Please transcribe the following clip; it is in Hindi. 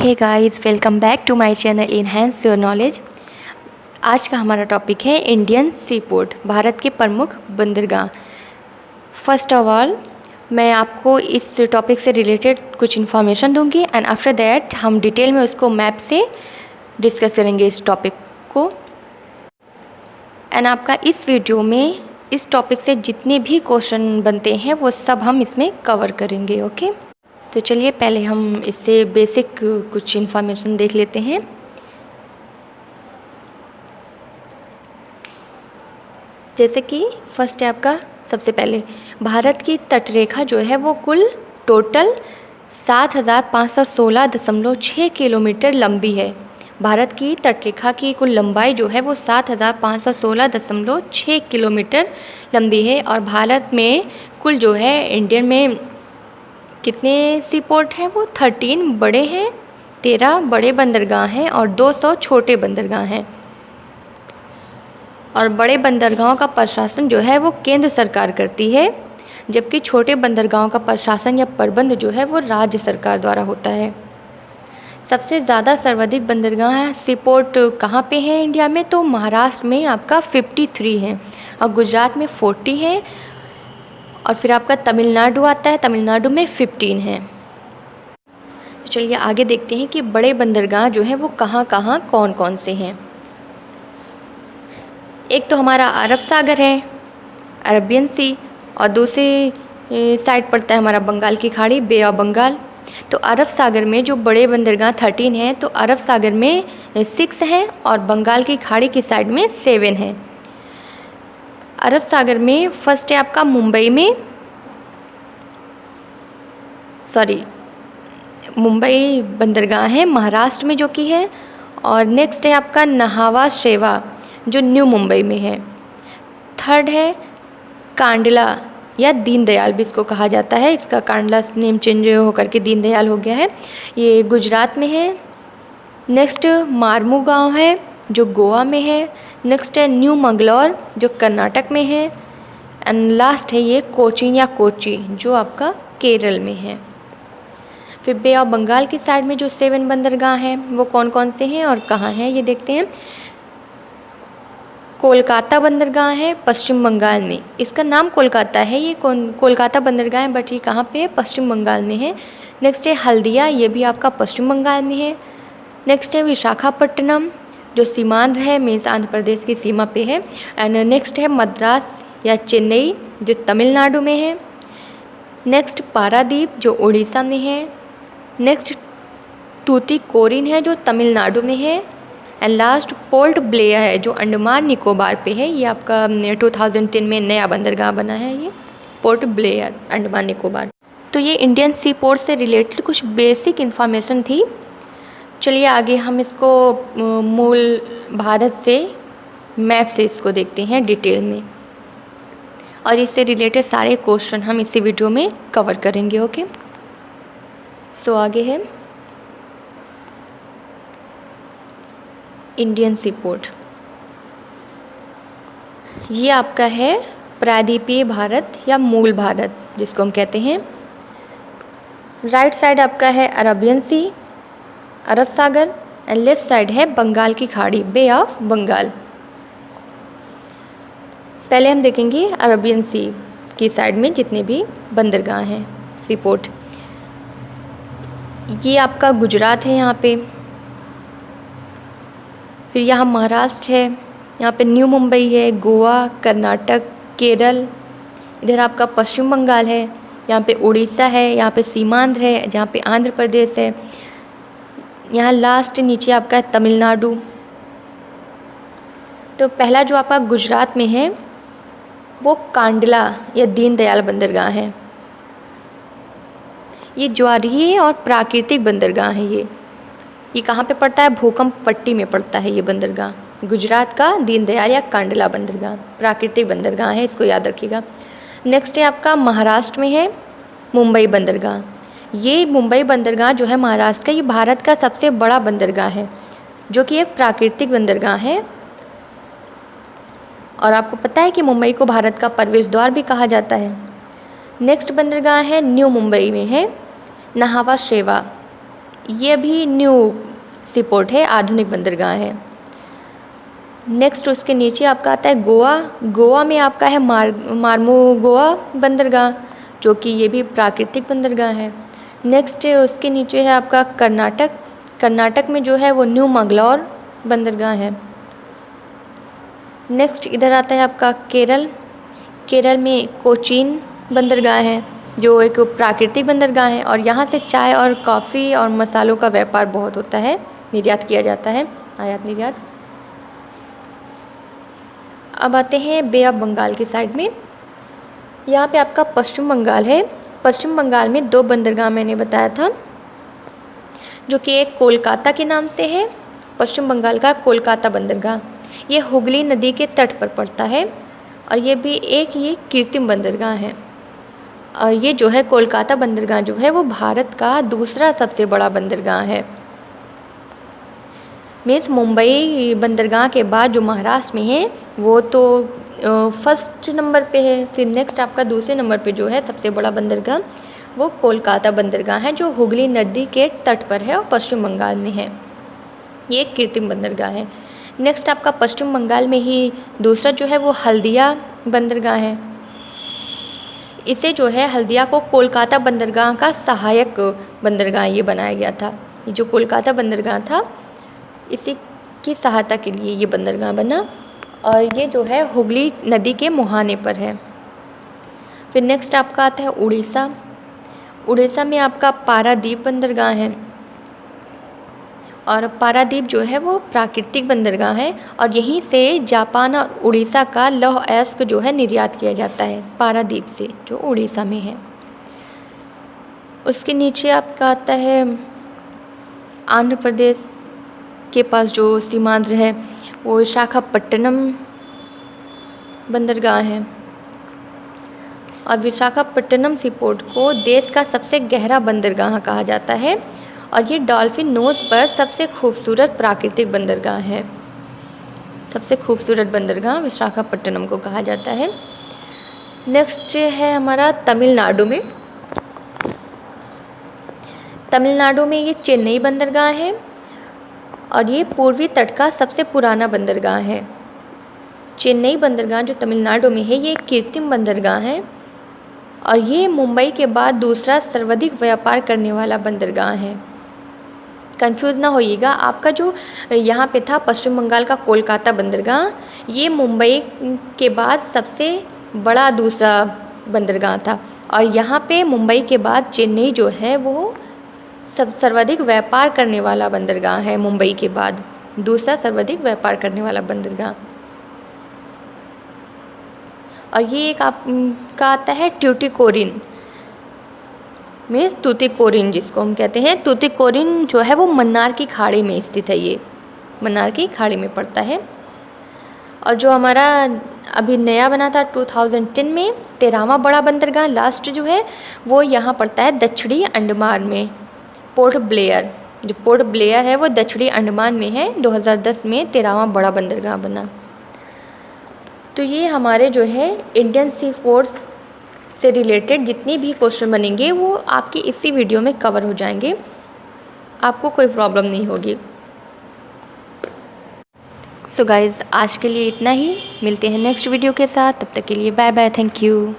Hey guys, welcome back to my channel enhance your knowledge. आज का हमारा टॉपिक है इंडियन सी पोर्ट, भारत के प्रमुख बंदरगाह। फर्स्ट ऑफ ऑल मैं आपको इस टॉपिक से रिलेटेड कुछ इन्फॉर्मेशन दूंगी एंड आफ्टर दैट हम डिटेल में उसको मैप से डिस्कस करेंगे इस टॉपिक को। एंड आपका इस वीडियो में इस टॉपिक से जितने भी क्वेश्चन बनते हैं वो सब हम इसमें कवर करेंगे। ओके, तो चलिए पहले हम इससे बेसिक कुछ इन्फॉर्मेशन देख लेते हैं। जैसे कि फर्स्ट है आपका, सबसे पहले भारत की तटरेखा जो है वो कुल टोटल 7516.6 किलोमीटर लंबी है। भारत की तटरेखा की कुल लंबाई जो है वो 7516.6 किलोमीटर लंबी है। और भारत में कुल जो है इंडियन में कितने सी पोर्ट हैं, वो 13 बड़े हैं, 13 बड़े बंदरगाह हैं और 200 छोटे बंदरगाह हैं। और बड़े बंदरगाहों का प्रशासन जो है वो केंद्र सरकार करती है, जबकि छोटे बंदरगाहों का प्रशासन या प्रबंध जो है वो राज्य सरकार द्वारा होता है। सबसे ज़्यादा सर्वाधिक बंदरगाह सी पोर्ट कहाँ पे हैं इंडिया में, तो महाराष्ट्र में आपका 53 है और गुजरात में 40 है और फिर आपका तमिलनाडु आता है, तमिलनाडु में 15 है। तो चलिए आगे देखते हैं कि बड़े बंदरगाह जो हैं वो कहाँ कहाँ कौन कौन से हैं। एक तो हमारा अरब सागर है, अरबियन सी, और दूसरी साइड पड़ता है हमारा बंगाल की खाड़ी, बे ऑफ बंगाल। तो अरब सागर में जो बड़े बंदरगाह 13 हैं, तो अरब सागर में 6 हैं और बंगाल की खाड़ी की साइड में 7 हैं। अरब सागर में फर्स्ट है आपका मुंबई बंदरगाह है महाराष्ट्र में जो कि है, और नेक्स्ट है आपका नहावा शेवा जो न्यू मुंबई में है। थर्ड है कांडला या दीनदयाल भी इसको कहा जाता है, इसका कांडला नेम चेंज होकर के दीनदयाल हो गया है, ये गुजरात में है। नेक्स्ट मारमू गांव है जो गोवा में है। नेक्स्ट है न्यू मंगलौर जो कर्नाटक में है। एंड लास्ट है ये कोचीन या कोची जो आपका केरल में है। फिर बे ऑफ बंगाल की साइड में जो 7 बंदरगाह हैं वो कौन कौन से हैं और कहाँ हैं ये देखते हैं। कोलकाता बंदरगाह है पश्चिम बंगाल में, इसका नाम कोलकाता है, ये कोलकाता बंदरगाह है, बट ये कहाँ पे है, पश्चिम बंगाल में है। नेक्स्ट है हल्दिया, ये भी आपका पश्चिम बंगाल में है। नेक्स्ट है विशाखापट्टनम जो सीमांध्र है, मीन्स आंध्र प्रदेश की सीमा पे है। एंड नेक्स्ट है मद्रास या चेन्नई जो तमिलनाडु में है। नेक्स्ट पारादीप जो उड़ीसा में है। नेक्स्ट तूतीकोरिन है जो तमिलनाडु में है। एंड लास्ट पोर्ट ब्लेयर है जो अंडमान निकोबार पे है, ये आपका 2010 में नया बंदरगाह बना है, ये पोर्ट ब्लेयर अंडमान निकोबार। तो ये इंडियन सी पोर्ट से रिलेटेड कुछ बेसिक इन्फॉर्मेशन थी। चलिए आगे हम इसको मूल भारत से मैप से इसको देखते हैं डिटेल में, और इससे रिलेटेड सारे क्वेश्चन हम इसी वीडियो में कवर करेंगे। ओके, सो आगे है इंडियन सी पोर्ट। ये आपका है प्रायद्वीपीय भारत या मूल भारत जिसको हम कहते हैं। राइट साइड आपका है अरबियन सी, अरब सागर, एंड लेफ्ट साइड है बंगाल की खाड़ी, बे ऑफ बंगाल। पहले हम देखेंगे अरबियन सी की साइड में जितने भी बंदरगाह हैं सी पोर्ट। ये आपका गुजरात है यहाँ पे, फिर यहाँ महाराष्ट्र है, यहाँ पे न्यू मुंबई है, गोवा, कर्नाटक, केरल, इधर आपका पश्चिम बंगाल है, यहाँ पे उड़ीसा है, यहाँ पे सीमांध्र है जहाँ पे आंध्र प्रदेश है, यहाँ लास्ट नीचे आपका है तमिलनाडु। तो पहला जो आपका गुजरात में है वो कांडला या दीनदयाल बंदरगाह है। ये ज्वारीय और प्राकृतिक बंदरगाह है। ये कहाँ पे पड़ता है, भूकंप पट्टी में पड़ता है ये बंदरगाह। गुजरात का दीनदयाल या कांडला बंदरगाह प्राकृतिक बंदरगाह है, इसको याद रखिएगा। नेक्स्ट है आपका महाराष्ट्र में है मुंबई बंदरगाह। ये मुंबई बंदरगाह जो है महाराष्ट्र का, ये भारत का सबसे बड़ा बंदरगाह है जो कि एक प्राकृतिक बंदरगाह है। और आपको पता है कि मुंबई को भारत का प्रवेश द्वार भी कहा जाता है। नेक्स्ट बंदरगाह है न्यू मुंबई में है नहावा शेवा, ये भी न्यू सीपोर्ट है, आधुनिक बंदरगाह है। नेक्स्ट उसके नीचे आपका आता है गोवा। गोवा में आपका है मार्मोगोआ बंदरगाह, जो कि ये भी प्राकृतिक बंदरगाह है। नेक्स्ट उसके नीचे है आपका कर्नाटक। कर्नाटक में जो है वो न्यू मंगलौर बंदरगाह है। नेक्स्ट इधर आता है आपका केरल। केरल में कोचीन बंदरगाह है, जो एक प्राकृतिक बंदरगाह है और यहाँ से चाय और कॉफ़ी और मसालों का व्यापार बहुत होता है, निर्यात किया जाता है, आयात निर्यात। अब आते हैं बे ऑफ बंगाल की साइड में। यहाँ पे आपका पश्चिम बंगाल है। पश्चिम बंगाल में 2 बंदरगाह मैंने बताया था, जो कि एक कोलकाता के नाम से है, पश्चिम बंगाल का कोलकाता बंदरगाह। ये हुगली नदी के तट पर पड़ता है और ये भी ये कृत्रिम बंदरगाह है। और ये जो है कोलकाता बंदरगाह जो है वो भारत का दूसरा सबसे बड़ा बंदरगाह है। मीन्स मुंबई बंदरगाह के बाद जो महाराष्ट्र में है वो तो फर्स्ट नंबर पे है। फिर नेक्स्ट आपका दूसरे नंबर पे जो है सबसे बड़ा बंदरगाह वो कोलकाता बंदरगाह है, जो हुगली नदी के तट पर है और पश्चिम बंगाल में है। ये एक कृत्रिम बंदरगाह है। नेक्स्ट आपका पश्चिम बंगाल में ही दूसरा जो है वो हल्दिया बंदरगाह है। इसे जो है हल्दिया को कोलकाता बंदरगाह का सहायक बंदरगाह ये बनाया गया था। ये जो कोलकाता बंदरगाह था इसी की सहायता के लिए ये बंदरगाह बना और ये जो है हुगली नदी के मुहाने पर है। फिर नेक्स्ट आपका आता है उड़ीसा। उड़ीसा में आपका पारादीप बंदरगाह है और पारादीप जो है वो प्राकृतिक बंदरगाह है और यहीं से जापान और उड़ीसा का लौह अयस्क जो है निर्यात किया जाता है पारादीप से, जो उड़ीसा में है। उसके नीचे आपका आता है आंध्र प्रदेश के पास जो सीमांध्र है वो विशाखापट्टनम बंदरगाह है और विशाखापट्टनम सीपोर्ट को देश का सबसे गहरा बंदरगाह कहा जाता है और ये डॉल्फिन नोज पर सबसे खूबसूरत प्राकृतिक बंदरगाह है। सबसे खूबसूरत बंदरगाह विशाखापट्टनम को कहा जाता है। नेक्स्ट है हमारा तमिलनाडु में। तमिलनाडु में ये चेन्नई बंदरगाह है और ये पूर्वी तट का सबसे पुराना बंदरगाह है। चेन्नई बंदरगाह जो तमिलनाडु में है ये एक कृत्रिम बंदरगाह है और ये मुंबई के बाद दूसरा सर्वाधिक व्यापार करने वाला बंदरगाह है। कंफ्यूज ना होइएगा, आपका जो यहाँ पे था पश्चिम बंगाल का कोलकाता बंदरगाह, ये मुंबई के बाद सबसे बड़ा दूसरा बंदरगाह था और यहाँ पे मुंबई के बाद चेन्नई जो है वो सर्वाधिक व्यापार करने वाला बंदरगाह है। मुंबई के बाद दूसरा सर्वाधिक व्यापार करने वाला बंदरगाह। और ये एक आपका आता है ट्यूटिकोरिन, मीन्स तूतीकोरिन जिसको हम कहते हैं। तूतीकोरिन जो है वो मन्नार की खाड़ी में स्थित है, ये मन्नार की खाड़ी में पड़ता है। और जो हमारा अभी नया बना था 2010 में 13वां बड़ा बंदरगाह लास्ट जो है वो यहाँ पड़ता है दक्षिणी अंडमान में, पोर्ट ब्लेयर। जो पोर्ट ब्लेयर है वो दक्षिणी अंडमान में है। 2010 में 13वां बड़ा बंदरगाह बना। तो ये हमारे जो है इंडियन सी फोर्स से रिलेटेड जितनी भी क्वेश्चन बनेंगे वो आपकी इसी वीडियो में कवर हो जाएंगे, आपको कोई प्रॉब्लम नहीं होगी। सो गाइज़ आज के लिए इतना ही, मिलते हैं नेक्स्ट वीडियो के साथ, तब तक के लिए बाय बाय, थैंक यू।